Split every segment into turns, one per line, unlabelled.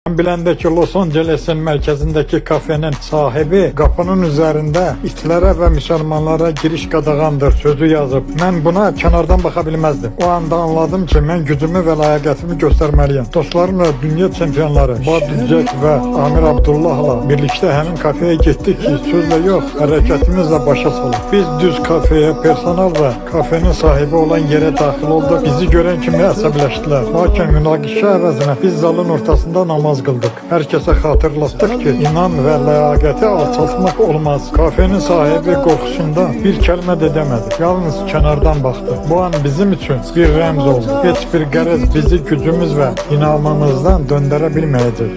Bilendeki Los Angeles'in merkezindeki kafenin sahibi kapının üzerinde itlere ve Müslümanlara giriş qadağandır sözü yazıp ben buna kenardan bakabilmezdim. O anda anladım ki ben gücümü ve layakatımı göstermeliyim. Dostlarımla dünya çempionları Badüccek ve Amir Abdullah'la birlikte hemen kafeye gittik ki sözle yok hareketimizle başa saldık. Biz düz kafeye personel ve kafenin sahibi olan yere dahil olduk. Bizi gören kimi əsəbləşdilər. Lakin münaqişə əvəzinə biz zalın ortasında namaz qıldık. Herkese hatırlattık ki inan ve layakati alçaltmak olmaz. Kafenin sahibi korkusundan bir kelime de demedi. Yalnız kenardan baktı. Bu an bizim için bir remz oldu. Hiçbir garez bizi gücümüz ve inanmamızdan döndürebilmeyecek.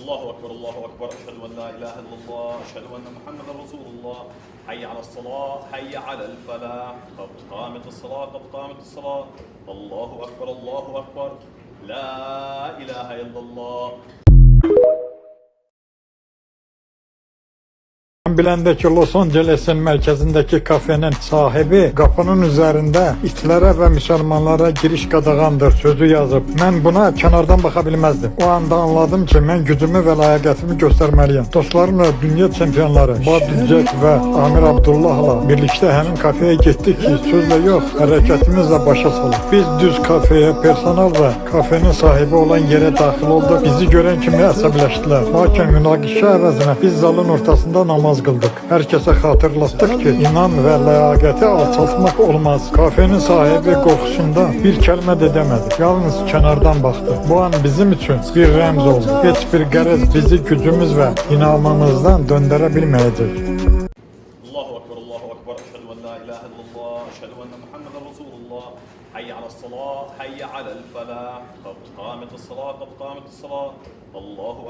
Allahu Ekber, Allahu Ekber. Eşhedü en la ilahe illallah. Eşhedü enne Muhammeden Resulullah. Hayye alel-salah, hayye alel-felah. Kad kâmetis-salah, kad kâmetis-salah. Allahu Ekber, Allahu Ekber. La ilahe illallah.
Bilendeki Los Angeles'in merkezindeki kafenin sahibi kapının üzerinde itlere ve Müslümanlara giriş qadağandır sözü yazıp ben buna kenardan bakabilmezdim. O anda anladım ki ben gücümü ve layakatımı göstermeliyim. Dostlarımla dünya çempionları Badüccek ve Amir Abdullah'la birlikte hemen kafeye gittik ki sözle yok hareketimizle başa saldık. Biz düz kafeye personel ve kafenin sahibi olan yere dahil olduk. Bizi gören kimi əsəbləşdilər. Lakin münaqişə əvəzinə biz zalın ortasında namaz kıldık. Herkese hatırlattık ki inan ve layakati alçaltmak olmaz. Kafenin sahibi korkusundan bir kelime de demedi. Yalnız kenardan baktı. Bu an bizim için bir remz oldu. Hiçbir garez bizi gücümüz ve inanmamızdan döndürebilmeyecek.
Allahu Ekber, Allahu Ekber. Eşhedü en la ilahe illallah. Eşhedü enne Muhammeden Resulullah. Hayye alel-salah, hayye alel-felah. Kad kâmetis-salah, kad kâmetis-salah. Allahu Ekber.